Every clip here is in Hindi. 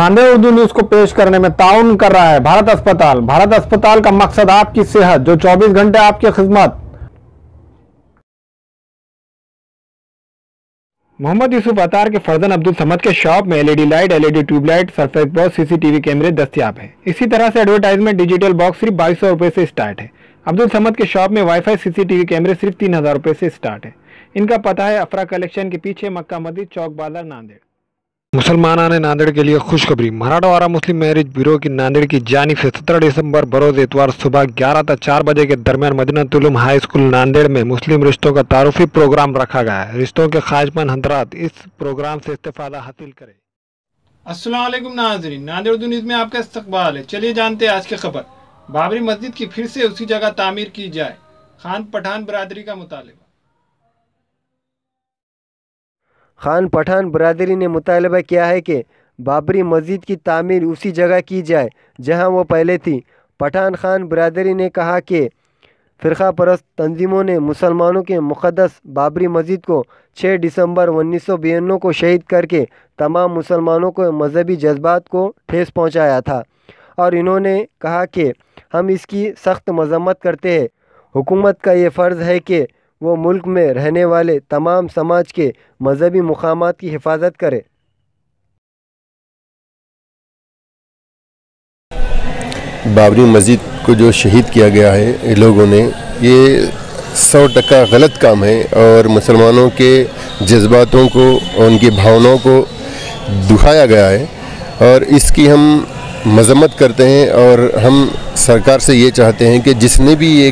नांदेड़ उर्दू न्यूज को पेश करने में ताउन कर रहा है भारत अस्पताल। भारत अस्पताल का मकसद आपकी सेहत, जो 24 घंटे आपकी खिदमत। मोहम्मद यूसुफ अतार के फर्जन अब्दुल समद के शॉप में LED light, LED tubelight, surface box, CCTV कैमरे दस्तियाब हैं। इसी तरह से एडवर्टाइजमेंट डिजिटल बॉक्स सिर्फ 2200 रुपए से स्टार्ट है। अब्दुल समद के शॉप में वाईफाई, सीसीटीवी कैमरे सिर्फ 3000 रुपए से स्टार्ट है। इनका पता है अफरा कलेक्शन के पीछे, मक्का मस्जिद, चौक बाजार, नांदेड़। मुसलमाना ने नांदेड़ के लिए खुशखबरी। मराठवाड़ा मुस्लिम मैरिज ब्यूरो की नांदेड़ की जानिब से 17 दिसंबर बरोज इतवार सुबह 11 से 4 बजे के दरमियान मदीनतुल उलूम हाई स्कूल नांदेड़ में मुस्लिम रिश्तों का तारुफी प्रोग्राम रखा गया है। रिश्तों के ख्वाहिशमंद हज़रात इस प्रोग्राम से इस्तेफादा हासिल करें। अस्सलाम वालेकुम नाज़रीन, नांदेड़ उर्दू न्यूज़ में आपका इस्तकबाल है। चलिए जानते हैं आज की खबर। बाबरी मस्जिद की फिर से उसी जगह तामीर की जाए, खान पठान बरादरी का मुतालिबा। खान पठान बरादरी ने मुतालबा किया है कि बाबरी मस्जिद की तामीर उसी जगह की जाए जहां वो पहले थी। पठान खान बरादरी ने कहा कि फ़िरका परस्त तंजीमों ने मुसलमानों के मुक़द्दस बाबरी मस्जिद को 6 दिसंबर 1992 को शहीद करके तमाम मुसलमानों को मजहबी जज्बात को ठेस पहुंचाया था और इन्होंने कहा कि हम इसकी सख्त मजम्मत करते हैं। हुकूमत का ये फ़र्ज़ है कि वो मुल्क में रहने वाले तमाम समाज के मजहबी मुकामात की हिफाजत करे। बाबरी मस्जिद को जो शहीद किया गया है लोगों ने, ये 100% गलत काम है और मुसलमानों के जज्बातों को और उनकी भावनाओं को दुखाया गया है और इसकी हम मजम्मत करते हैं और हम सरकार से ये चाहते हैं कि जिसने भी ये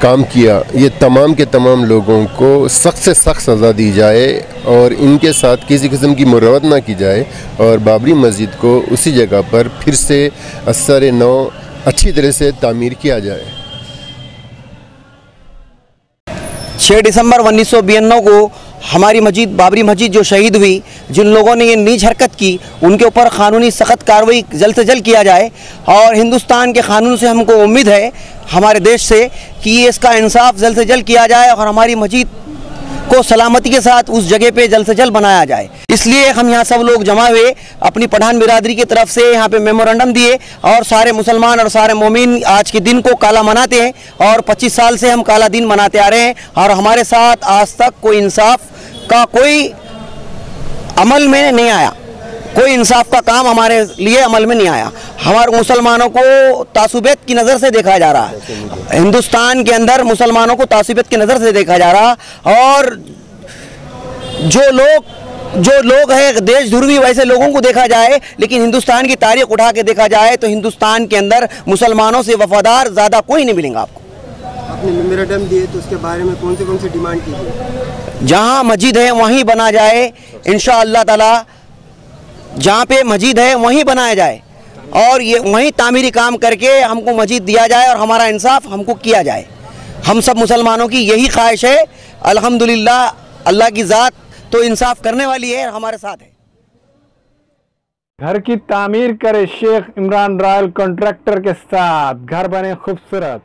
काम किया, ये तमाम के तमाम लोगों को सख्त से सख्त सज़ा दी जाए और इनके साथ किसी किस्म की मुरवत ना की जाए और बाबरी मस्जिद को उसी जगह पर फिर से असर नौ अच्छी तरह से तामीर किया जाए। 6 दिसंबर 1992 को हमारी मस्जिद बाबरी मस्जिद जो शहीद हुई, जिन लोगों ने ये नीच हरकत की, उनके ऊपर कानूनी सख्त कार्रवाई जल्द से जल्द किया जाए और हिंदुस्तान के कानून से हमको उम्मीद है, हमारे देश से, कि इसका इंसाफ जल्द से जल्द किया जाए और हमारी मस्जिद को सलामती के साथ उस जगह पे जल्द से जल्द बनाया जाए। इसलिए हम यहाँ सब लोग जमा हुए अपनी पठान बिरादरी की तरफ से यहाँ पे मेमोरेंडम दिए और सारे मुसलमान और सारे मोमिन आज के दिन को काला मनाते हैं और 25 साल से हम काला दिन मनाते आ रहे हैं और हमारे साथ आज तक कोई इंसाफ का कोई अमल में नहीं आया, कोई इंसाफ का काम हमारे लिए अमल में नहीं आया। हमारे मुसलमानों को तासुबियत की नज़र से देखा जा रहा है, हिंदुस्तान के अंदर मुसलमानों को तासुबियत की नज़र से देखा जा रहा और जो लोग हैं देश ध्रुवी वैसे लोगों को देखा जाए, लेकिन हिंदुस्तान की तारीख उठा के देखा जाए तो हिंदुस्तान के अंदर मुसलमानों से वफादार ज़्यादा कोई नहीं मिलेगा आपको। आपने मेमोरेंडम दिए तो उसके बारे में कौन सी डिमांड की है? जहाँ मस्जिद है वहीं बना जाए इंशाअल्लाह ताला, जहाँ पे मस्जिद है वहीं बनाया जाए और ये वहीं तामीरी काम करके हमको मस्जिद दिया जाए और हमारा इंसाफ हमको किया जाए। हम सब मुसलमानों की यही ख्वाहिश है। अल्हम्दुलिल्लाह, अल्लाह की ज़ात तो इंसाफ करने वाली है, हमारे साथ है। घर की तामीर करे शेख इमरान रॉयल कॉन्ट्रैक्टर के साथ, घर बने खूबसूरत।